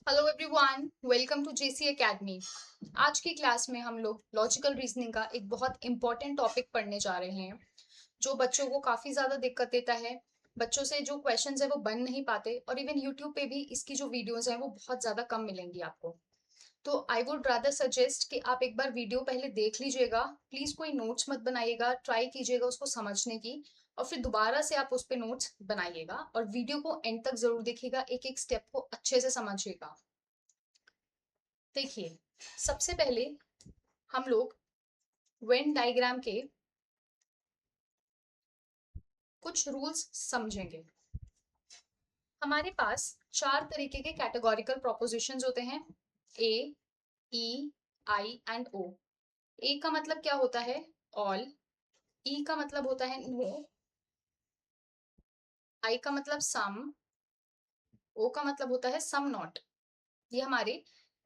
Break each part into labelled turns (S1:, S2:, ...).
S1: Hello everyone, welcome to JC academy. आज की class में हम लोग लॉजिकल रीजनिंग का एक बहुत इंपॉर्टेंट टॉपिक पढ़ने जा रहे हैं जो बच्चों को काफी ज्यादा दिक्कत देता है। बच्चों से जो क्वेश्चंस है वो बन नहीं पाते और इवन यूट्यूब पे भी इसकी जो वीडियोस हैं वो बहुत ज्यादा कम मिलेंगी आपको। तो आई वुड रादर सजेस्ट कि आप एक बार वीडियो पहले देख लीजिएगा। प्लीज कोई नोट्स मत बनाइएगा, ट्राई कीजिएगा उसको समझने की और फिर दोबारा से आप उस पर नोट्स बनाइएगा और वीडियो को एंड तक जरूर देखिएगा, एक एक स्टेप को अच्छे से समझिएगा। देखिए, सबसे पहले हम लोग वेन डायग्राम के कुछ रूल्स समझेंगे। हमारे पास चार तरीके के कैटेगोरिकल प्रोपोजिशंस होते हैं, ए, ई, आई एंड ओ। ए का मतलब क्या होता है? ऑल। ई का मतलब होता है नो। आई का मतलब सम। ओ का मतलब होता है सम नॉट। ये हमारे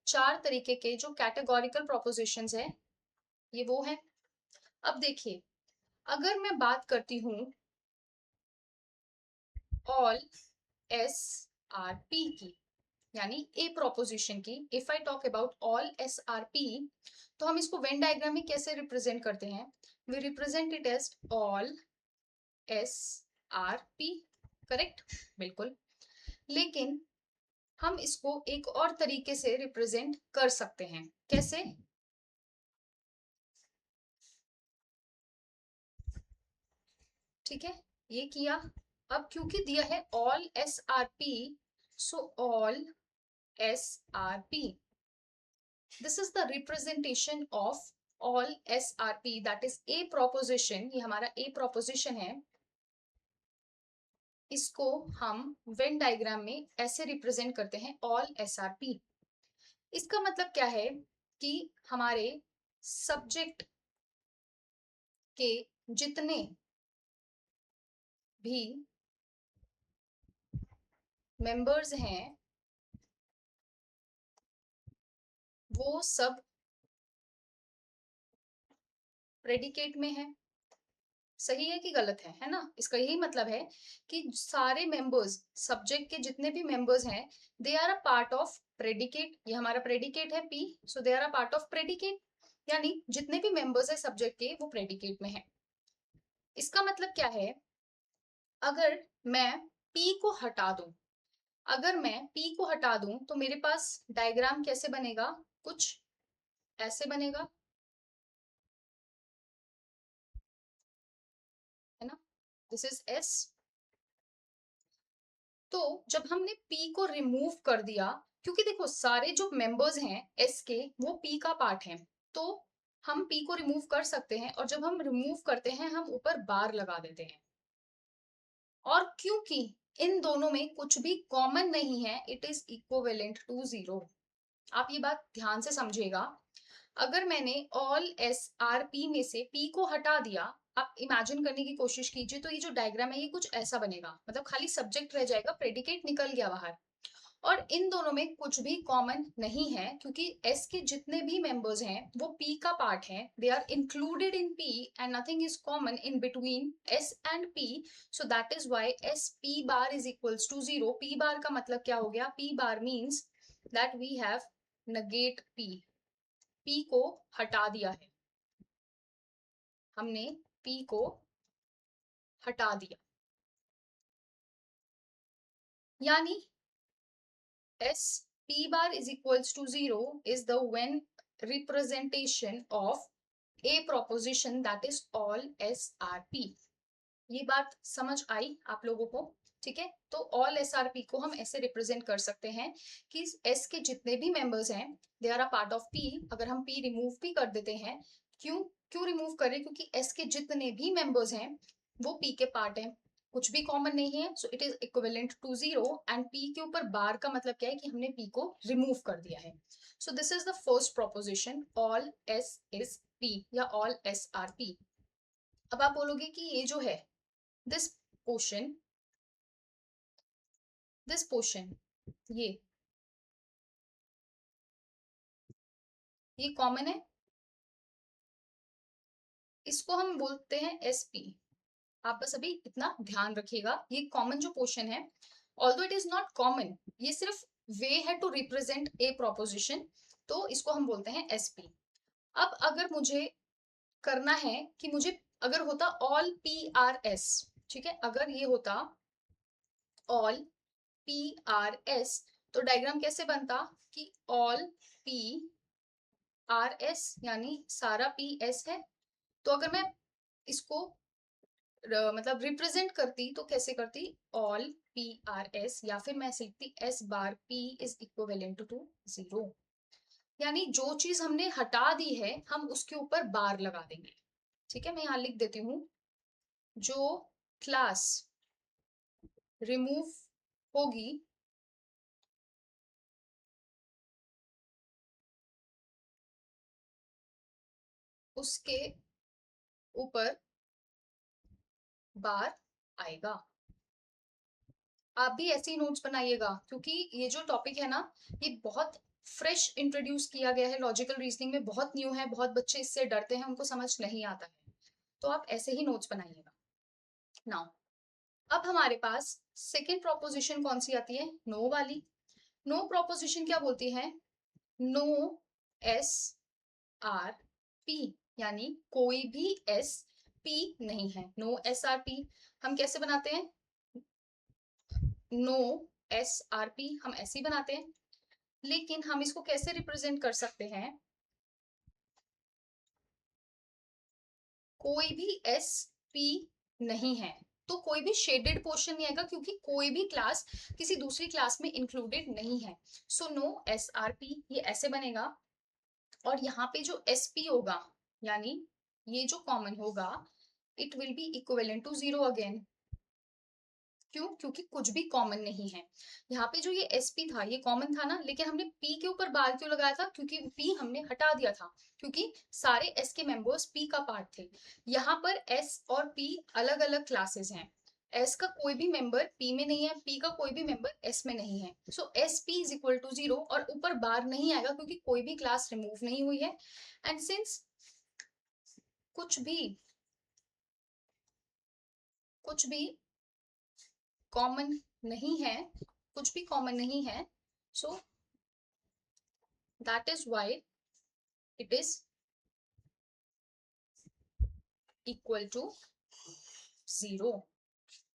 S1: चार तरीके के जो कैटेगोरिकल प्रोपोजिशंस है, ये वो है। अब देखिए, अगर मैं बात करती हूँ ऑल एस आर पी की, यानी ए प्रोपोजिशन की, if I talk about all S are P, तो हम इसको वेन डायग्राम में कैसे रिप्रेजेंट करते हैं? We represent it as all S are P. Correct, बिल्कुल। लेकिन हम इसको एक और तरीके से रिप्रेजेंट कर सकते हैं। कैसे? ठीक है, ये किया। अब क्योंकि दिया है all S are P, so all S are P, this is the representation of all SRP, that is a proposition। ये हमारा a proposition है। इसको हम वेन डायग्राम में ऐसे रिप्रेजेंट करते हैं, ऑल SRP। इसका मतलब क्या है कि हमारे सब्जेक्ट के जितने भी मेंबर्स हैं वो सब प्रेडिकेट में है। सही है कि गलत है ना? इसका यही मतलब है कि सारे मेंबर्स, सब्जेक्ट के जितने भी मेंबर्स हैं, they are a part of predicate. ये हमारा प्रेडिकेट है P, so they are a part of predicate. यानी जितने भी मेंबर्स है सब्जेक्ट के वो प्रेडिकेट में है। इसका मतलब क्या है? अगर मैं पी को हटा दूं, अगर मैं पी को हटा दूं तो मेरे पास डायग्राम कैसे बनेगा? कुछ ऐसे बनेगा, है ना? This is S. तो जब हमने P को रिमूव कर दिया, क्योंकि देखो सारे जो मेंबर्स हैं S के वो P का पार्ट हैं, तो हम P को रिमूव कर सकते हैं और जब हम रिमूव करते हैं हम ऊपर बार लगा देते हैं। और क्योंकि इन दोनों में कुछ भी कॉमन नहीं है, it is equivalent to zero. आप ये बात ध्यान से समझिएगा। अगर मैंने ऑल एस आर पी में से पी को हटा दिया, आप इमेजिन करने की कोशिश कीजिए, तो ये जो डायग्राम है ये कुछ ऐसा बनेगा, मतलब खाली सब्जेक्ट रह जाएगा, प्रेडिकेट निकल गया बाहर। और इन दोनों में कुछ भी कॉमन नहीं है क्योंकि एस के जितने भी मेंबर्स हैं वो पी का पार्ट हैं, they are included in P and nothing is common in between S and P. So that is why S P bar is equals to zero. P bar का मतलब क्या हो गया? P bar means that we have negate p, p को हटा दिया है, हमने p को हटा दिया। यानी s p bar is equals to zero is the when representation of a proposition that is all SRP। ये बात समझ आई आप लोगों को? ठीक है, तो ऑल SRP को हम ऐसे रिप्रेजेंट कर सकते हैं कि S के जितने भी मेंबर्स हैं they are a part of P। अगर हम P रिमूव भी कर देते हैं, क्यों क्यों रिमूव करें? क्योंकि S के जितने भी मेंबर्स हैं वो P के पार्ट हैं, कुछ भी कॉमन नहीं है, so it is equivalent to zero. And P के ऊपर बार का मतलब क्या है कि हमने P को रिमूव कर दिया है। So this is the first proposition, all S is P या ऑल SRP। अब आप बोलोगे कि ये जो है दिस पोर्शन, दिस पोर्शन, ये कॉमन है, इसको हम बोलते हैं SP। आप बस अभी इतना ध्यान रखिएगा, ये कॉमन जो पोर्शन है, although it is not common, ये सिर्फ वे है टू रिप्रेजेंट ए प्रोपोजिशन, तो इसको हम बोलते हैं एसपी। अब अगर मुझे करना है कि मुझे अगर होता ऑल पी आर एस, ठीक है, अगर ये होता ऑल पी आर एस, तो डायग्राम कैसे बनता कि ऑल पी आर एस यानी सारा पी एस है। तो अगर मैं इसको मतलब रिप्रेजेंट करती तो कैसे करती, ऑल पी आर एस, या फिर मैं लिखती S bar P is equivalent to 0, यानी जो चीज हमने हटा दी है हम उसके ऊपर बार लगा देंगे। ठीक है, मैं यहाँ लिख देती हूँ, जो क्लास रिमूव होगी उसके ऊपर बार आएगा। आप भी ऐसे ही नोट्स बनाइएगा, क्योंकि ये जो टॉपिक है ना, ये बहुत फ्रेश इंट्रोड्यूस किया गया है, लॉजिकल रीजनिंग में बहुत न्यू है, बहुत बच्चे इससे डरते हैं, उनको समझ नहीं आता है। तो आप ऐसे ही नोट्स बनाइएगा। नाउ अब हमारे पास सेकेंड प्रोपोजिशन कौन सी आती है, नो वाली। नो प्रोपोजिशन क्या बोलती है, नो एस आर पी, यानी कोई भी एस पी नहीं है, नो एस आर पी। हम कैसे बनाते हैं, नो एस आर पी हम ऐसे ही बनाते हैं, लेकिन हम इसको कैसे रिप्रेजेंट कर सकते हैं, कोई भी एस पी नहीं है, तो कोई भी शेडेड पोर्शन नहीं आएगा, क्योंकि कोई भी क्लास किसी दूसरी क्लास में इंक्लूडेड नहीं है। So no S are P ये ऐसे बनेगा, और यहाँ पे जो एस पी होगा, यानी ये जो कॉमन होगा, it will be equivalent to 0 again. क्यों, क्योंकि कुछ भी कॉमन नहीं है। यहाँ पे जो ये एसपी था ये कॉमन था ना, लेकिन हमने पी के ऊपर बार क्यों लगाया था, क्योंकि पी हमने हटा दिया था, क्योंकि सारे एस के मेंबर्स पी का पार्ट थे। यहाँ पर एस और पी अलग अलग क्लासेस हैं, एस का कोई भी मेंबर पी में नहीं है, पी का कोई भी मेंबर एस में नहीं है। So S P is equal to 0, और ऊपर बार नहीं आएगा क्योंकि कोई भी क्लास रिमूव नहीं हुई है। एंड सिंस कुछ भी कॉमन नहीं है, कुछ भी कॉमन नहीं है, सो that is why it is equal to 0।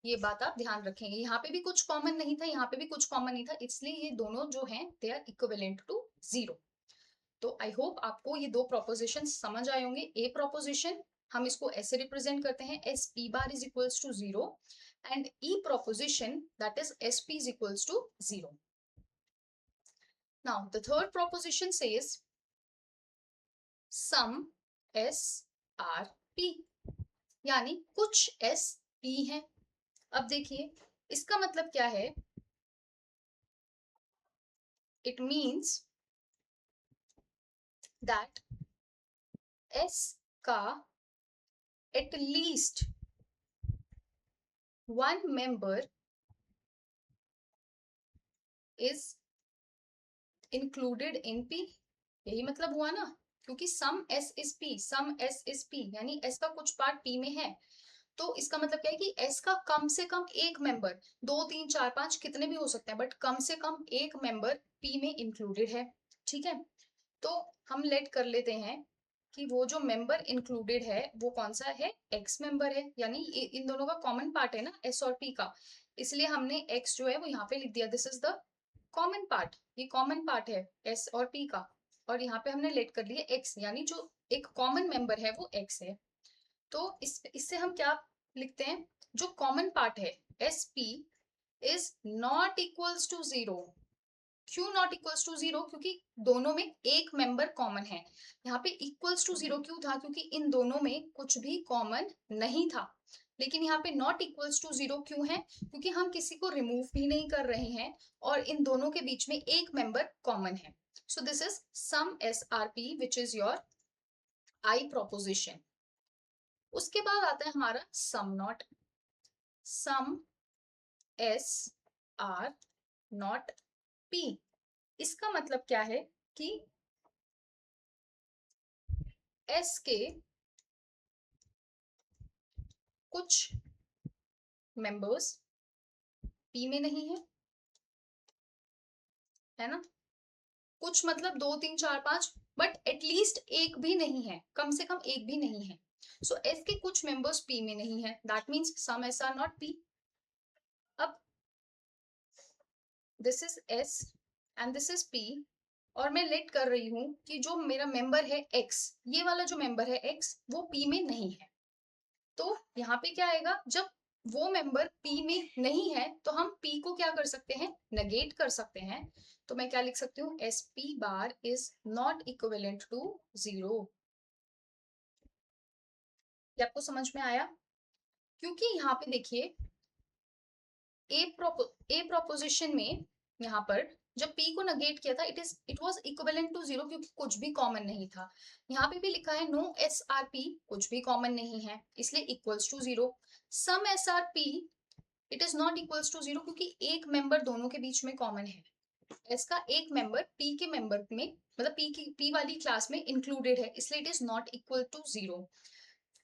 S1: ये बात आप ध्यान रखेंगे, यहाँ पे भी कुछ कॉमन नहीं था, यहाँ पे भी कुछ कॉमन नहीं था, इसलिए ये दोनों जो हैं दे आर इक्विवेलेंट टू 0। तो आई होप आपको ये दो प्रोपोजिशन समझ आए होंगे। ए प्रोपोजिशन हम इसको ऐसे रिप्रेजेंट करते हैं, S P bar is equals to 0, and E proposition that is S P is equals to 0। Now the third proposition says some S are P, यानी कुछ एस पी है। अब देखिए इसका मतलब क्या है, इट मीन्स दैट एस का at least one member is included in P. यही मतलब हुआ ना, क्योंकि some S is P, some S is P, यानी एस का कुछ पार्ट पी में है, तो इसका मतलब क्या है कि एस का कम से कम एक मेंबर, 2 3 4 5 कितने भी हो सकते हैं, बट कम से कम एक मेंबर पी में इंक्लूडेड है। ठीक है, तो हम लेट कर लेते हैं कि वो जो मेंबर इंक्लूडेड है वो कौन सा है, एक्स मेंबर है, यानी इन दोनों का कॉमन पार्ट है ना एस और पी का, इसलिए हमने एक्स जो है वो यहाँ पे लिख दिया, this is the common part, ये कॉमन पार्ट है एस और पी का, और यहाँ पे हमने लेट कर लिया एक्स, यानी जो एक कॉमन मेंबर है वो एक्स है। तो इससे हम क्या लिखते हैं, जो कॉमन पार्ट है S P is not equals to 0। क्यों नॉट इक्वल्स टू 0, क्योंकि दोनों में एक मेंबर कॉमन है। यहाँ पे इक्वल्स टू 0 क्यों था, क्योंकि इन दोनों में कुछ भी कॉमन नहीं था। लेकिन यहाँ पे नॉट इक्वल्स टू 0 क्यों है, क्योंकि हम किसी को रिमूव भी नहीं कर रहे हैं, और इन दोनों के बीच में एक मेंबर कॉमन है। So this is some S are P which is your I proposition. उसके बाद आता है हमारा some not, some S are not P. इसका मतलब क्या है कि एस के कुछ मेंबर्स पी में नहीं है, है ना, कुछ मतलब 2 3 4 5, बट एटलीस्ट एक भी नहीं है, कम से कम एक भी नहीं है। सो एस के कुछ मेंबर्स पी में नहीं है, that means some S are not P. अब this is S and this is P, और मैं लेट कर रही हूं कि जो मेरा मेंबर है एक्स, ये वाला जो मेंबर है एक्स वो पी में नहीं है। तो यहाँ पे क्या आएगा, जब वो मेंबर पी में नहीं है तो हम पी को क्या कर सकते हैं, नेगेट कर सकते हैं। तो मैं क्या लिख सकती हूँ, S P bar is not equivalent to 0। क्या आपको समझ में आया? क्योंकि यहाँ पे देखिए ए प्रोपोजिशन में यहाँ पर जब p को नेगेट किया था, इट वाज इक्विवेलेंट टू 0, क्योंकि कुछ भी कॉमन नहीं था। यहाँ पे भी लिखा है नो एस आर पी, कुछ भी कॉमन नहीं है, इसलिए equals to 0। Some S are P, it is not equals to 0, क्योंकि एक मेंबर दोनों के बीच में कॉमन है। एस का एक मेंबर पी के मेंबर में, मतलब पी वाली क्लास में इंक्लूडेड है, इसलिए it is not equal to 0।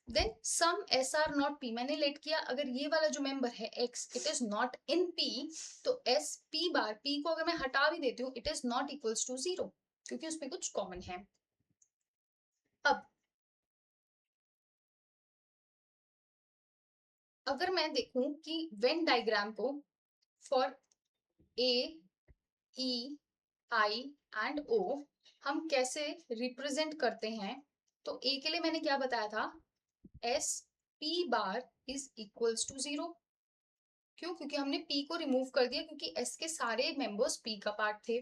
S1: Then some S are not P, मैंने लेट किया, अगर ये वाला जो मेंबर है X it is not in P, तो एस पी बार, पी को अगर मैं हटा भी देती हूँ, it is not equals to 0, क्योंकि उसमें कुछ कॉमन है। अब अगर मैं देखूं कि वेन डायग्राम को for A E I and O हम कैसे रिप्रेजेंट करते हैं, तो ए के लिए मैंने क्या बताया था, S P bar is equals to 0। क्यों? क्योंकि हमने p को रिमूव कर दिया, क्योंकि s के सारे मेंबर्स p का पार्ट थे।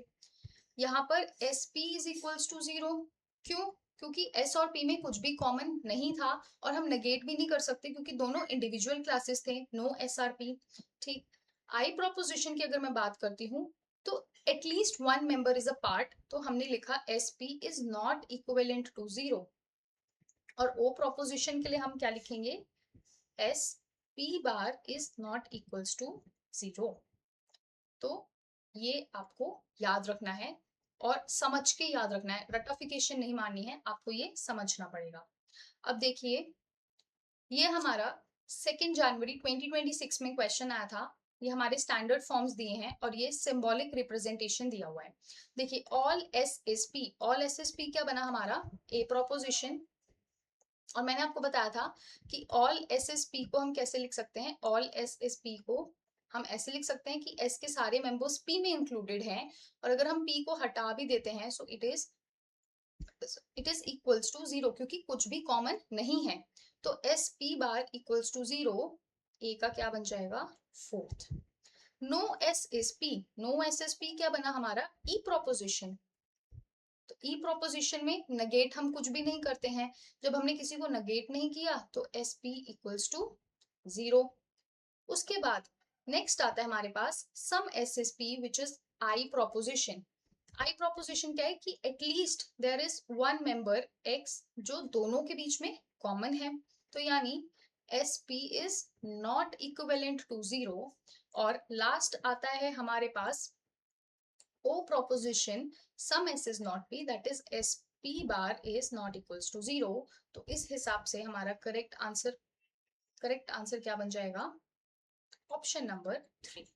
S1: यहाँ पर S P is equals to 0। क्यों? क्योंकि s और p में कुछ भी कॉमन नहीं था, और हम नेगेट भी नहीं कर सकते क्योंकि दोनों इंडिविजुअल क्लासेस थे, नो एस आर पी। ठीक, आई प्रोपोजिशन की अगर मैं बात करती हूँ, तो at least one member is a part, तो हमने लिखा S P is not equivalent to 0। और ओ प्रोपोजिशन के लिए हम क्या लिखेंगे, S P bar is not equals to 0। तो ये आपको याद रखना है, और समझ के याद रखना है, रटाफिकेशन नहीं माननी है, आपको ये समझना पड़ेगा। अब देखिए, ये हमारा 2 जनवरी 2026 में क्वेश्चन आया था। ये हमारे स्टैंडर्ड फॉर्म्स दिए हैं और ये सिंबॉलिक रिप्रेजेंटेशन दिया हुआ है। देखिए all S S P, all S S P क्या बना हमारा, ए प्रोपोजिशन। और मैंने आपको बताया था कि ऑल एस एस पी को हम कैसे लिख सकते हैं, ऑल एस एस पी को हम ऐसे लिख सकते हैं कि एस के सारे मेंबर्स पी में इंक्लूडेड हैं, और अगर हम पी को हटा भी देते हैं so it is equals to 0, क्योंकि कुछ भी कॉमन नहीं है। तो S P bar equals to 0, A का क्या बन जाएगा, fourth. No S S P, no S S P क्या बना हमारा, ई प्रोपोजिशन। तो ई प्रोपोजिशन में नेगेट हम कुछ भी नहीं करते हैं, जब हमने किसी को नेगेट नहीं किया तो एस पी इक्वल्स टू 0। उसके बाद नेक्स्ट आता है हमारे पास some S S P which is I proposition. I proposition क्या है कि at least there is one member X जो दोनों के बीच में कॉमन है, तो यानी S P is not equivalent to 0। और लास्ट आता है हमारे पास O proposition sum s is not p, that is s p bar is not equals to 0। तो इस हिसाब से हमारा करेक्ट आंसर क्या बन जाएगा, option number 3।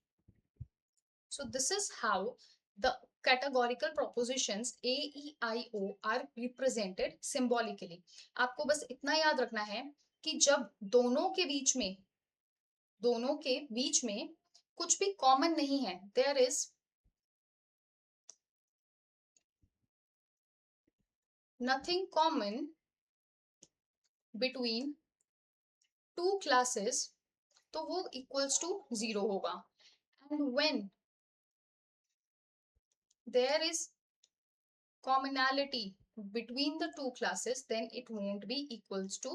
S1: So this is how the categorical propositions a e i o are represented symbolically। आपको बस इतना याद रखना है कि जब दोनों के बीच में कुछ भी कॉमन नहीं है, there is nothing common between two classes, तो वो इक्वल्स टू 0 होगा। And when there is commonality between the two classes then it won't be equals to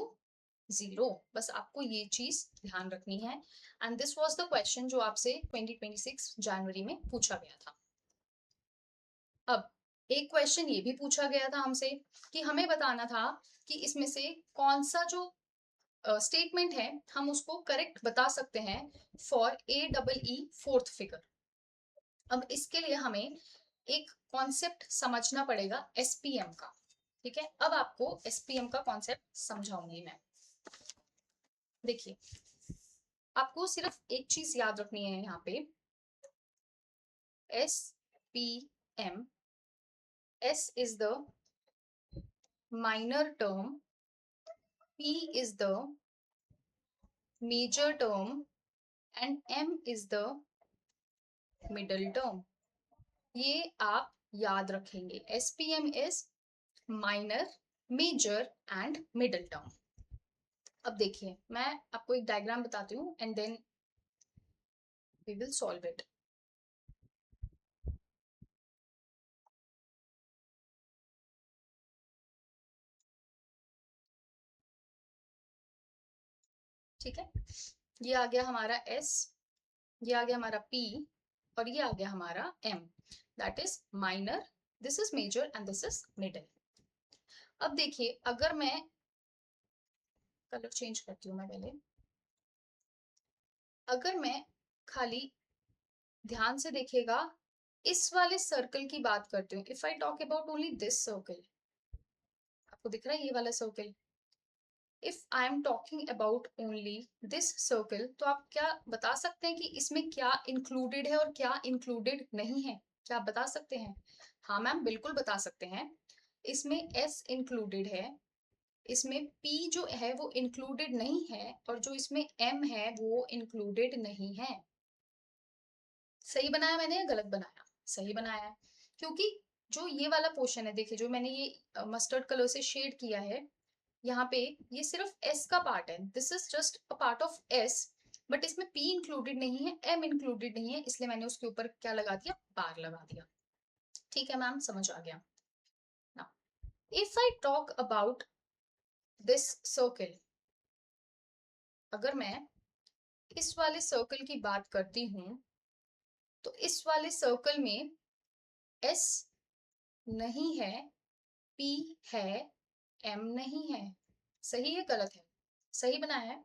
S1: 0। बस आपको ये चीज ध्यान रखनी है। And this was the question जो आपसे 2026 जनवरी में पूछा गया था। अब एक क्वेश्चन ये भी पूछा गया था हमसे कि हमें बताना था कि इसमें से कौन सा जो स्टेटमेंट है हम उसको करेक्ट बता सकते हैं for A double E fourth figure. अब इसके लिए हमें एक कॉन्सेप्ट समझना पड़ेगा एसपीएम का। ठीक है, अब आपको एसपीएम का कॉन्सेप्ट समझाऊंगी मैं। देखिए, आपको सिर्फ एक चीज याद रखनी है यहाँ पे, S P M, S is the minor term, P is the major term and M is the middle term. ये आप याद रखेंगे. SPM is minor, major and middle term. अब देखिए मैं आपको एक डायग्राम बताती हूँ and then we will solve it. ठीक है, ये आ गया हमारा S, ये आ गया हमारा P और ये आ गया हमारा M. That is minor, this is major and this is middle. अब देखिए अगर मैं कलर चेंज करती हूँ, मैं पहले अगर मैं खाली ध्यान से देखिएगा इस वाले सर्कल की बात करती हूँ. If I talk about only this circle, आपको दिख रहा है ये वाला circle. If I am talking about only this circle, तो आप क्या बता सकते हैं कि इसमें क्या इंक्लूडेड है और क्या इंक्लूडेड नहीं है? क्या आप बता सकते हैं? हाँ मैम, बिल्कुल बता सकते हैं. इसमें S इंक्लूडेड है, इसमें P जो है वो इंक्लूडेड नहीं है और जो इसमें M है वो इंक्लूडेड नहीं है. सही बनाया मैंने या गलत बनाया? सही बनाया है, क्योंकि जो ये वाला पोर्शन है, देखिए जो मैंने ये मस्टर्ड कलर से शेड किया है यहाँ पे, ये सिर्फ S का पार्ट है. This is just a part of S, but इसमें P इंक्लूडेड नहीं है, M इंक्लूडेड नहीं है, इसलिए मैंने उसके ऊपर क्या लगा दिया? बार लगा दिया. ठीक है मैम, समझ आ गया. Now if I talk about this circle, अगर मैं इस वाले सर्कल की बात करती हूं तो इस वाले सर्कल में S नहीं है, P है, M नहीं है. सही है गलत है? सही बनाया है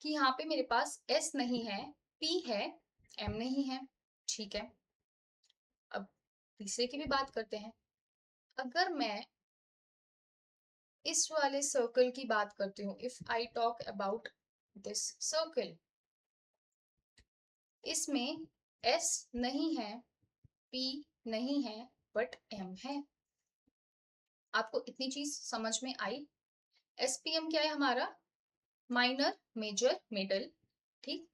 S1: कि यहाँ पे मेरे पास S नहीं है, P है, M नहीं है. ठीक है, अब तीसरे की भी बात करते हैं. अगर मैं इस वाले सर्कल की बात करती हूँ, if I talk about this circle, इसमें S नहीं है, P नहीं है, बट M है. आपको इतनी चीज समझ में आई? SPM क्या है हमारा? Minor, major, middle. ठीक,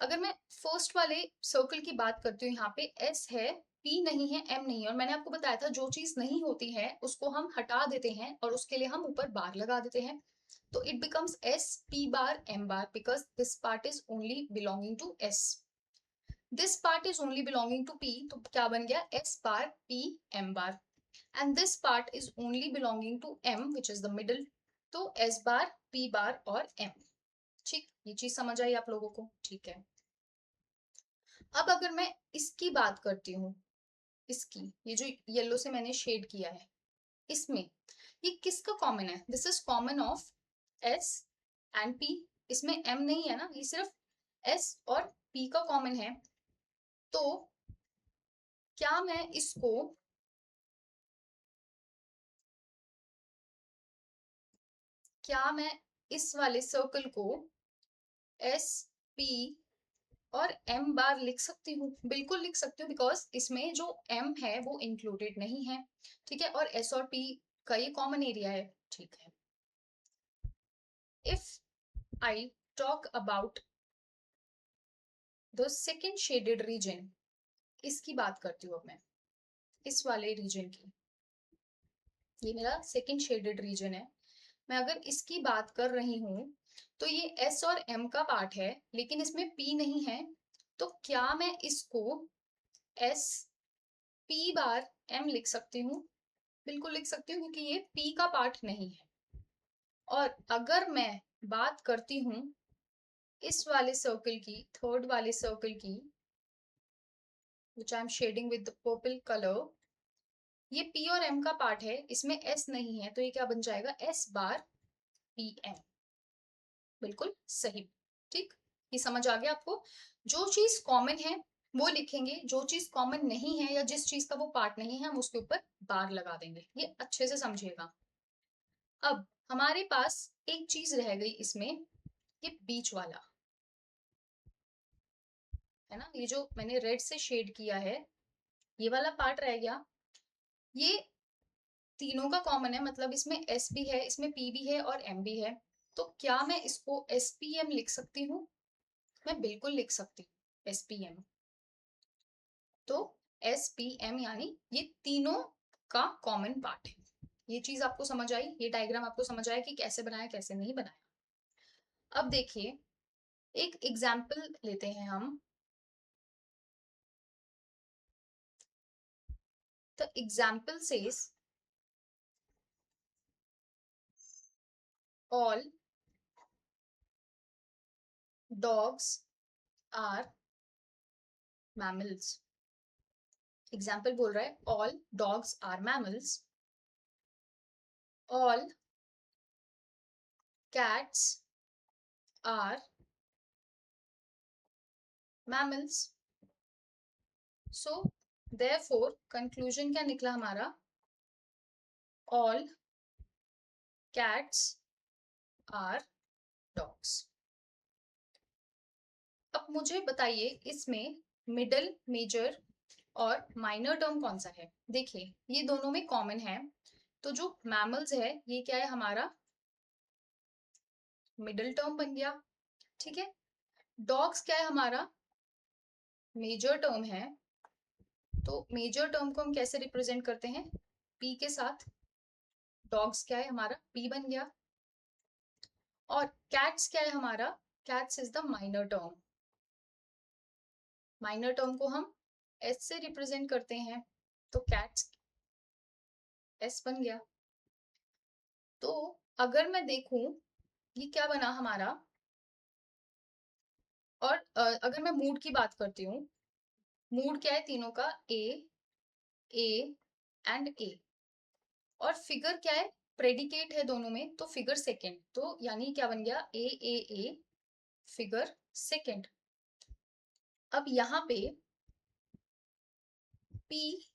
S1: अगर मैं फर्स्ट वाले सर्कल की बात करती हूँ, यहाँ पे S है, P नहीं है, M नहीं है, और मैंने आपको बताया था जो चीज नहीं होती है उसको हम हटा देते हैं और उसके लिए हम ऊपर बार लगा देते हैं. तो it becomes S P bar M bar because this part is only belonging to S. This part is only belonging to P, तो क्या बन गया? S bar P M bar. And this part is only belonging to M which is the middle, तो S bar P bar और M. ठीक, ये चीज समझ आई आप लोगों को? ठीक है. अब अगर मैं इसकी बात करती हूँ, इसकी, ये जो येलो से मैंने शेड किया है, इसमें ये किसका कॉमन है? This is common of S and P. इसमें M नहीं है ना, ये सिर्फ S और P का कॉमन है. तो क्या मैं इसको इस वाले सर्कल को S P और M बार लिख सकती हूँ? बिल्कुल लिख सकती हूँ, बिकॉज इसमें जो M है वो इंक्लूडेड नहीं है. ठीक है, और S और P का ये कॉमन एरिया है. ठीक है. If I talk about the second shaded region, इसकी बात करती हूँ अब मैं, इस वाले रीजन की. ये मेरा सेकेंड शेडेड रीजन है. मैं अगर इसकी बात कर रही हूँ तो ये S और M का पार्ट है, लेकिन इसमें P नहीं है. तो क्या मैं इसको S P बार M लिख सकती हूँ? बिल्कुल लिख सकती हूँ, क्योंकि ये P का पार्ट नहीं है. और अगर मैं बात करती हूँ इस वाले सर्कल की, थर्ड वाले सर्कल की, which I am shading with the purple color, ये P और M का पार्ट है, इसमें S नहीं है, तो ये क्या बन जाएगा? S bar P M. बिल्कुल सही. ठीक, ये समझ आ गया आपको? जो चीज कॉमन है वो लिखेंगे, जो चीज कॉमन नहीं है या जिस चीज का वो पार्ट नहीं है हम उसके ऊपर बार लगा देंगे. ये अच्छे से समझिएगा. अब हमारे पास एक चीज रह गई इसमें, ये बीच वाला है ना, ये जो मैंने रेड से शेड किया है, ये वाला पार्ट रह गया. ये तीनों का कॉमन है, मतलब इसमें एस भी है, इसमें पी भी है और एम भी है। तो क्या मैं इसको एस पी एम लिख सकती हूँ? मैं बिल्कुल लिख सकती हूँ एस पी एम। तो एस पी एम यानी ये तीनों का कॉमन पार्ट है। ये चीज आपको समझ आई, ये डायग्राम आपको समझ आया कि कैसे बनाया कैसे नहीं बनाया। अब देखिए एक एग्जाम्पल लेते हैं हम। The example says all dogs are mammals. Example बोल रहा है all dogs are mammals, all cats are mammals. So therefore conclusion क्या निकला हमारा? All cats are dogs. अब मुझे बताइए इसमें मिडल, मेजर और माइनर टर्म कौन सा है? देखिए ये दोनों में कॉमन है, तो जो मैमल्स है ये क्या है हमारा? मिडल टर्म बन गया, ठीक है। डॉग्स क्या है हमारा? मेजर टर्म है। तो मेजर टर्म को हम कैसे रिप्रेजेंट करते हैं? पी के साथ। डॉग्स क्या है हमारा? पी बन गया। और कैट्स क्या है हमारा? Cats is the minor term. Minor term को हम एस से रिप्रेजेंट करते हैं, तो कैट्स एस बन गया। तो अगर मैं देखूं ये क्या बना हमारा, और अगर मैं मूड की बात करती हूँ, मूड क्या है तीनों का? ए एंड ए। और फिगर क्या है? प्रेडिकेट है दोनों में, तो फिगर सेकेंड, तो यानी क्या बन गया? A figure second. अब यहाँ पे पी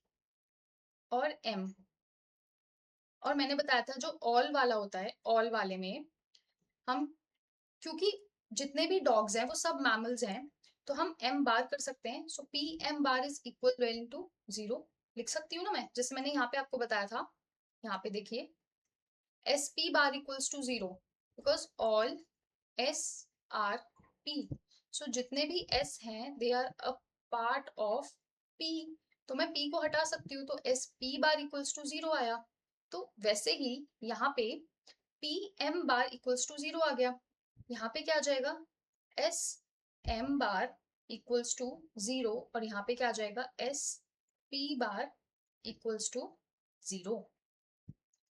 S1: और एम, और मैंने बताया था जो ऑल वाला होता है, ऑल वाले में हम, क्योंकि जितने भी डॉग्स हैं वो सब मैमल्स हैं, तो हम एम बार कर सकते हैं। So P M bar is equal to 0 लिख सकती हूँ ना मैं, जैसे मैंने यहाँ पे आपको बताया था। यहाँ पे देखिए S P bar equals to 0 because all S are P. So जितने भी एस हैं they are a part of P, तो मैं पी को हटा सकती हूँ, तो S P bar equals to 0 आया। तो वैसे ही यहाँ पे P M bar equals to 0 आ गया। यहाँ पे क्या आ जाएगा? S M bar equals to 0, और यहाँ पे क्या आ जाएगा? S P bar equals to 0।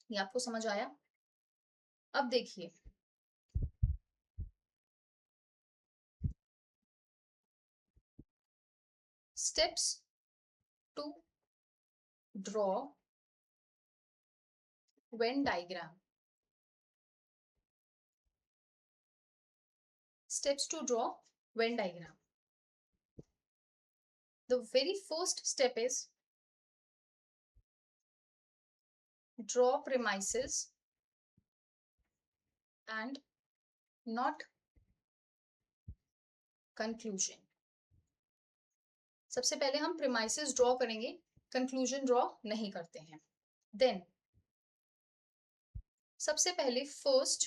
S1: ये आपको समझ आया? अब देखिए steps to draw Venn diagram. Steps to draw Venn diagram. The very first step is draw premises and not conclusion. सबसे पहले हम premises draw करेंगे, conclusion draw नहीं करते हैं। Then सबसे पहले first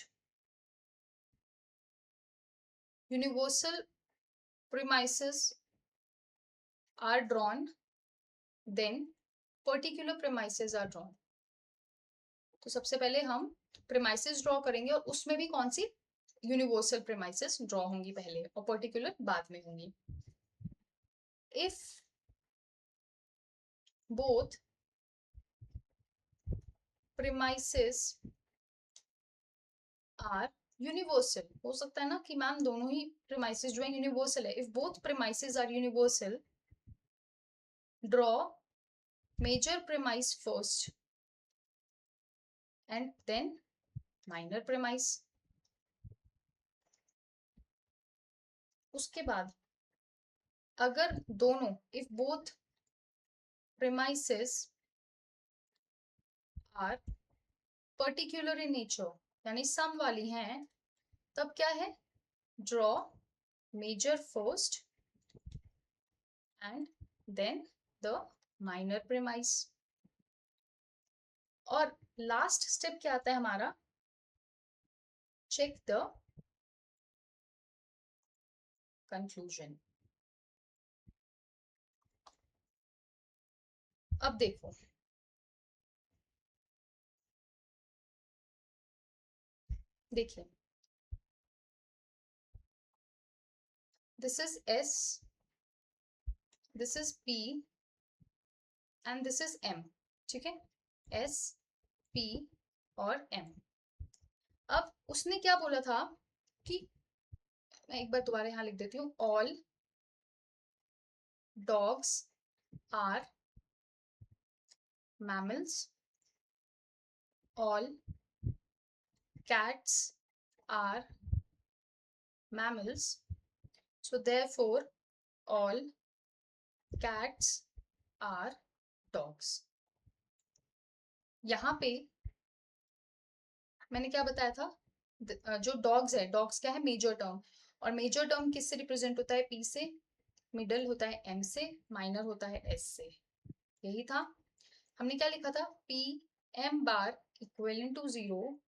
S1: universal premises are drawn, then particular premises are drawn. तो सबसे पहले हम premises draw करेंगे, और उसमें भी कौन सी? यूनिवर्सल प्रेमाइसेस ड्रॉ होंगी पहले और पर्टिकुलर बाद में होंगी। If both premises are universal, हो सकता है ना कि मैम दोनों ही प्रेमाइसेस जो है यूनिवर्सल है। If both premises are universal, draw major premise first and then minor premise. उसके बाद अगर दोनों, if both premises are particular in nature, यानी सम वाली हैं, तब क्या है? Draw major first and then the minor premise. और लास्ट स्टेप क्या आता है हमारा, चेक द कंक्लूजन। अब देखो, देखिए this is S, this is P and this is M, ठीक है, एस पी और एम। अब उसने क्या बोला था कि, मैं एक बार दोबारा यहां लिख देती हूँ, all dogs are mammals, all cats are mammals, so therefore all cats are dogs। यहाँ पे मैंने क्या बताया था, जो डॉग्स है, डॉग्स क्या है, मेजर टर्म, और मेजर टर्म किससे रिप्रेजेंट होता है, पी से, मिडल होता है एम से, माइनर होता है एस से, यही था। हमने क्या लिखा था, P M bar equivalent to 0,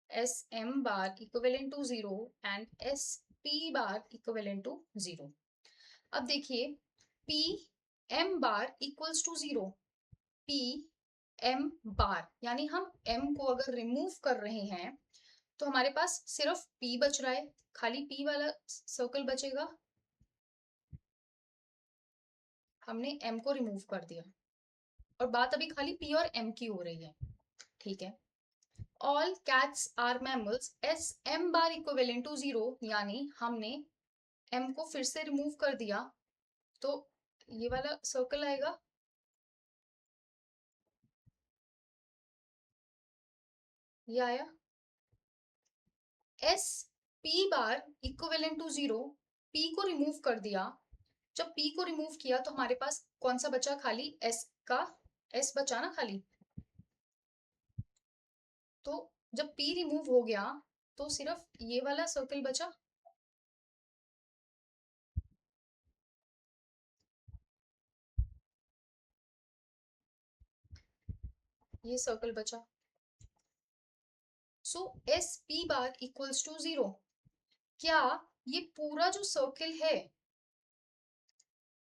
S1: S M bar equivalent to 0 and S P bar equivalent to 0। अब देखिए, P M bar equals to 0, P M bar, यानी हम एम को अगर रिमूव कर रहे हैं तो हमारे पास सिर्फ पी बच रहा है, खाली पी वाला सर्कल बचेगा, हमने एम को रिमूव कर दिया और बात अभी खाली पी और एम की हो रही है, ठीक है। All cats are mammals, S M bar equivalent to 0, यानी हमने एम को फिर से रिमूव कर दिया तो ये वाला सर्कल आएगा, ये आया, S P bar equivalent to 0, P को रिमूव कर दिया, जब पी को रिमूव किया तो हमारे पास कौन सा बचा, खाली एस का, एस बचा ना खाली, तो जब पी रिमूव हो गया तो सिर्फ ये वाला सर्कल बचा, ये सर्कल बचा। So S P bar equals to 0। क्या ये पूरा जो सर्कल है,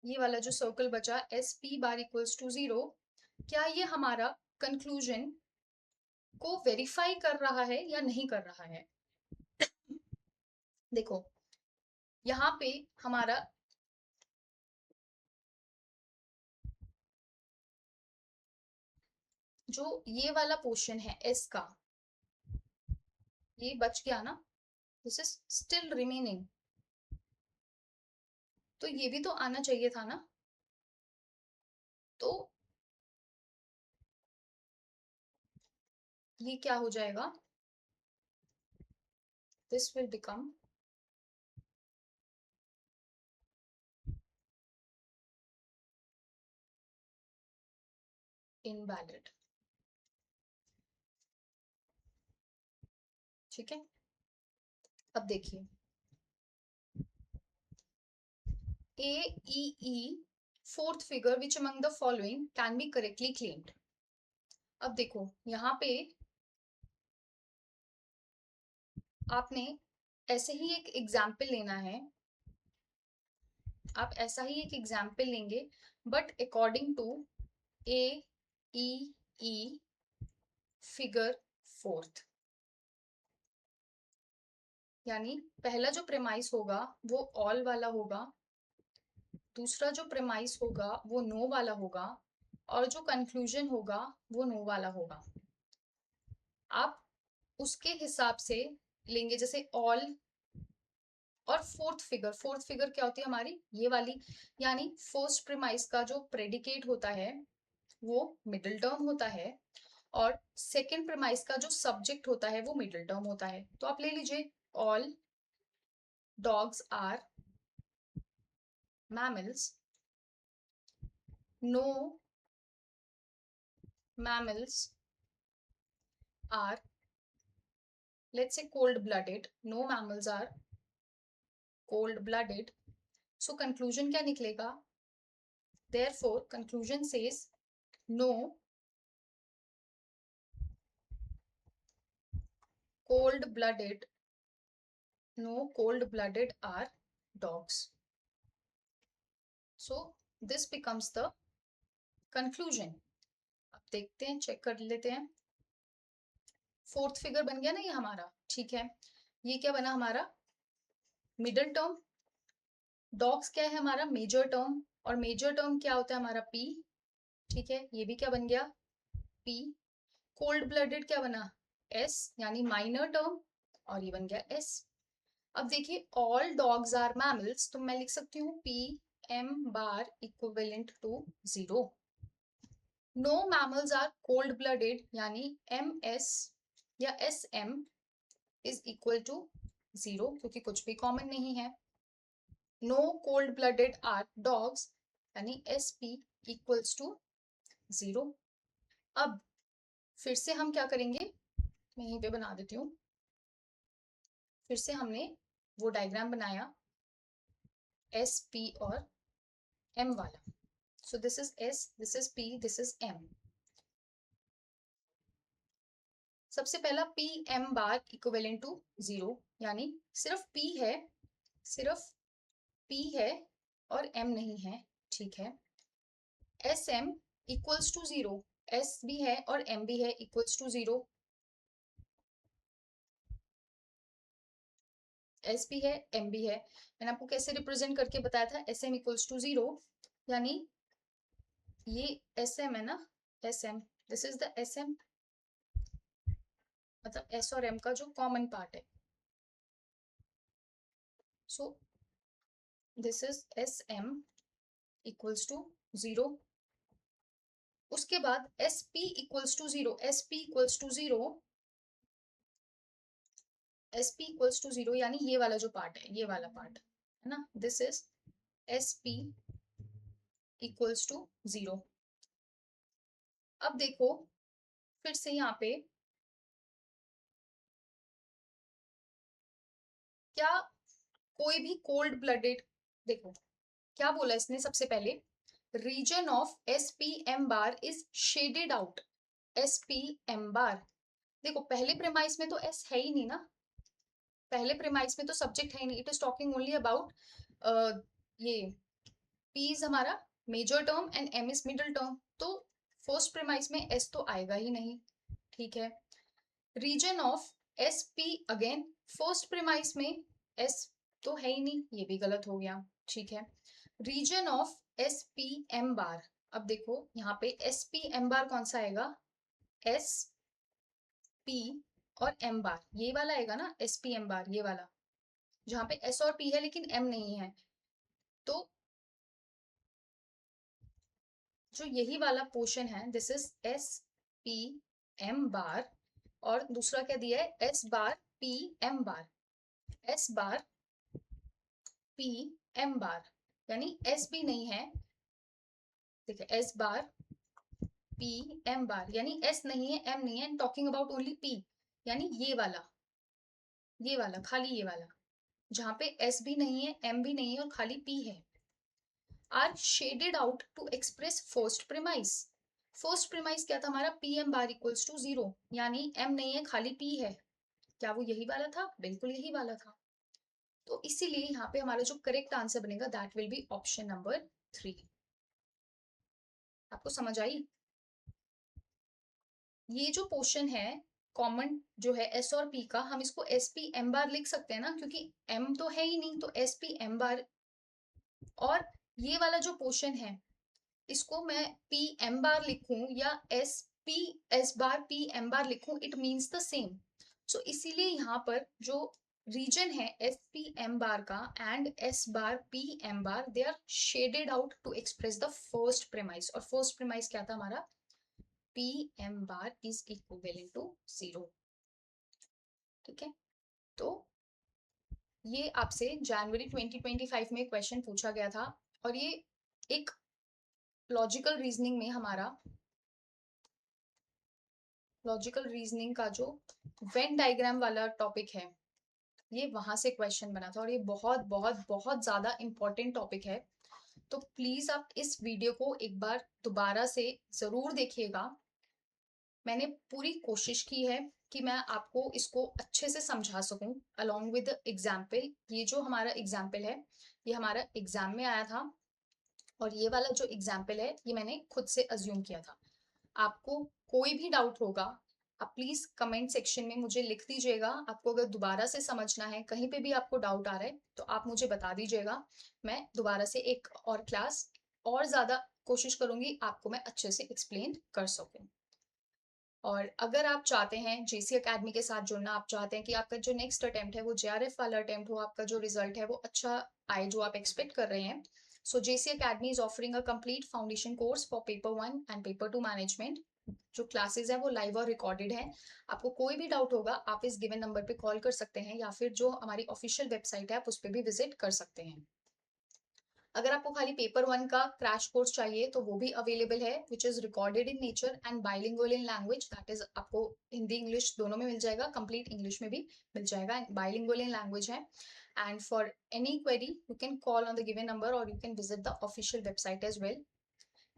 S1: ये वाला जो सर्कल बचा S P bar equals to 0, क्या ये हमारा कंक्लूजन को वेरीफाई कर रहा है या नहीं कर रहा है। देखो यहाँ पे हमारा जो ये वाला पोर्शन है एस का, ये बच गया ना, दिस इज स्टिल रिमेनिंग, तो ये भी तो आना चाहिए था ना, तो ये क्या हो जाएगा, दिस विल बिकम इनवैलिड, ठीक है। अब देखिए, A E E fourth figure which among the following can be correctly claimed. अब देखो यहाँ पे आपने ऐसे ही एक एग्जाम्पल लेना है, आप ऐसा ही एक एग्जाम्पल लेंगे but according to A E E figure fourth, यानी पहला जो प्रेमाइस होगा वो ऑल वाला होगा, दूसरा जो प्रेमाइस होगा वो नो वाला होगा, और जो कंक्लूजन होगा वो नो वाला होगा। आप उसके हिसाब से लेंगे, जैसे ऑल और फोर्थ फिगर क्या होती है हमारी, ये वाली, यानी फर्स्ट प्रेमाइस का जो प्रेडिकेट होता है वो मिडिल टर्म होता है, और सेकेंड प्रेमाइस का जो सब्जेक्ट होता है वो मिडिल टर्म होता है। तो आप ले लीजिए, all dogs are mammals, no mammals are, let's say, cold blooded, no mammals are cold blooded, so conclusion क्या निकलेगा, therefore conclusion says no cold-blooded, no cold-blooded are dogs. So this becomes the conclusion. अब देखते हैं, check कर लेते हैं. Fourth figure बन गया ना ये हमारा, ठीक है. ये क्या बना हमारा? Middle term. डॉग्स क्या है हमारा? Major term. और मेजर टर्म क्या होता है हमारा? पी. ठीक है, ये भी क्या बन गया? पी. कोल्ड ब्लडेड क्या बना? एस, यानी माइनर टर्म. और ये बन गया एस. अब देखिए, ऑल डॉग्स आर मैमल्स, तो मैं लिख सकती हूँ P M bar equivalent to 0. No mammals are cold blooded, यानी एम एस या S M is equal to 0, क्योंकि कुछ भी कॉमन नहीं है. No cold blooded are dogs, यानी एस पी इक्वल्स टू 0. अब फिर से हम क्या करेंगे, मैं यहीं पे बना देती हूँ. फिर से हमने वो डायग्राम बनाया एस पी और एम वाला. So this is S, this is P, this is M. सबसे पहला P M bar equivalent to 0, यानी सिर्फ P है, सिर्फ P है और M नहीं है, ठीक है. S M equals to 0, S भी है और M भी है, इक्वल्स टू 0. S भी है, M भी है. मैंने आपको कैसे रिप्रेजेंट करके बताया था, SM इक्वल्स टू 0, यानी ये SM है ना, SM, this is the SM, मतलब S और M का जो कॉमन पार्ट है. So this is SM equals to 0. उसके बाद SP equals to 0, SP equals to 0, SP equals to 0, यानी ये वाला जो पार्ट है, ये वाला पार्ट है ना, this is SP equals to 0. अब देखो फिर से यहाँ पे क्या कोई भी कोल्ड ब्लडेड, देखो क्या बोला इसने सबसे पहले, region of SPM bar is shaded out. SPM bar, देखो पहले प्रेमाइस में तो S है ही नहीं ना, पहले प्रेमाइस में तो सब्जेक्ट है ही नहीं. It is talking only about ये P इज हमारा major term and M is middle term, तो फर्स्ट प्रेमाइस में S तो आएगा ही नहीं, ठीक है. Region of SP, again first premise में S तो है ही नहीं, ये भी गलत हो गया, ठीक है. रीजन ऑफ SPM बार, अब देखो यहाँ पे SPM बार कौन सा आएगा? SP और M बार, ये वाला आएगा ना SPM बार, ये वाला जहाँ पे S और P है लेकिन M नहीं है. तो जो यही वाला पोर्शन है, दिस इज SPM बार, और दूसरा क्या दिया है? S बार PM बार, S बार PM बार, यानी S भी नहीं है. देखिए S बार PM बार, यानी S नहीं है, M नहीं है, टॉकिंग अबाउट ओनली P, यानी ये वाला खाली ये वाला जहाँ पे S भी नहीं है, M भी नहीं है और खाली P है, are shaded out to express first premise. First premise क्या था हमारा? PM बार इक्वल्स टू 0, यानी M नहीं है, खाली P है. क्या वो यही वाला था? बिल्कुल यही वाला था. तो इसीलिए यहाँ पे हमारा जो करेक्ट आंसर बनेगा that will be option number 3. आपको समझ आई? ये जो पोर्शन है कॉमन जो है S और P का, हम इसको SPM बार लिख सकते हैं ना, क्योंकि M तो है ही नहीं, तो SPM बार. और ये वाला जो पोर्शन है इसको मैं PM बार लिखूं या S बार PM बार लिखूं, it means the same. So इसीलिए यहाँ पर जो रीजन है SPM बार का and S bar PM bar, they are shaded out to express the first premise. और फर्स्ट प्रेमाइस क्या था हमारा? PM bar is equivalent to 0, ठीक है. तो ये आपसे जनवरी 2025 में क्वेश्चन पूछा गया था, और ये एक लॉजिकल रीजनिंग में हमारा लॉजिकल रीजनिंग का जो वेन डायग्राम वाला टॉपिक है, ये वहां से क्वेश्चन बना था, और ये बहुत बहुत बहुत ज्यादा इंपॉर्टेंट टॉपिक है. तो प्लीज आप इस वीडियो को एक बार दोबारा से जरूर देखिएगा. मैंने पूरी कोशिश की है कि मैं आपको इसको अच्छे से समझा सकूं अलोंग विद एग्जाम्पल। ये जो हमारा एग्जाम्पल है ये हमारा एग्जाम में आया था, और ये वाला जो एग्जाम्पल है ये मैंने खुद से अज्यूम किया था। आपको कोई भी डाउट होगा, आप प्लीज कमेंट सेक्शन में मुझे लिख दीजिएगा। आपको अगर दोबारा से समझना है, कहीं पे भी आपको डाउट आ रहा है, तो आप मुझे बता दीजिएगा। मैं दोबारा से एक और क्लास और ज्यादा कोशिश करूंगी आपको मैं अच्छे से एक्सप्लेन कर सकूं। और अगर आप चाहते हैं जेसी एकेडमी के साथ जुड़ना, आप चाहते हैं कि आपका जो नेक्स्ट अटेम्प्ट है वो जेआरएफ वाला अटेम्प्ट हो, आपका जो रिजल्ट है वो अच्छा आए जो आप एक्सपेक्ट कर रहे हैं, so JC academy is offering a complete foundation course for paper 1 and paper 2 management. जो क्लासेस है वो लाइव और रिकॉर्डेड है। आपको कोई भी डाउट होगा आप इस गिवन नंबर पे कॉल कर सकते हैं, या फिर जो हमारी ऑफिशियल वेबसाइट है आप उस पर भी विजिट कर सकते हैं। अगर आपको खाली पेपर 1 का क्रैश कोर्स चाहिए तो वो भी अवेलेबल है, which is recorded in nature and bilingual in language. That is आपको हिंदी इंग्लिश दोनों में मिल जाएगा, कंप्लीट इंग्लिश में भी मिल जाएगा, बाइलिंगुअल इन लैंग्वेज है। And for any query you can call on the given number और you can visit the official website as well.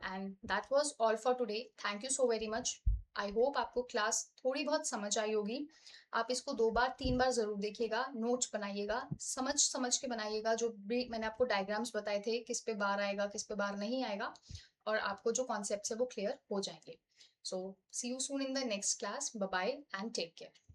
S1: And that was all for today. Thank you so very much. I hope आपको class थोड़ी बहुत समझ आई होगी। आप इसको 2 बार 3 बार जरूर देखिएगा, नोट्स बनाइएगा, समझ समझ के बनाइएगा। जो भी मैंने आपको डायग्राम्स बताए थे, किस पे बार आएगा किस पे बार नहीं आएगा, और आपको जो कॉन्सेप्ट्स है वो क्लियर हो जाएंगे। So see you soon in the next class. Bye bye and take care.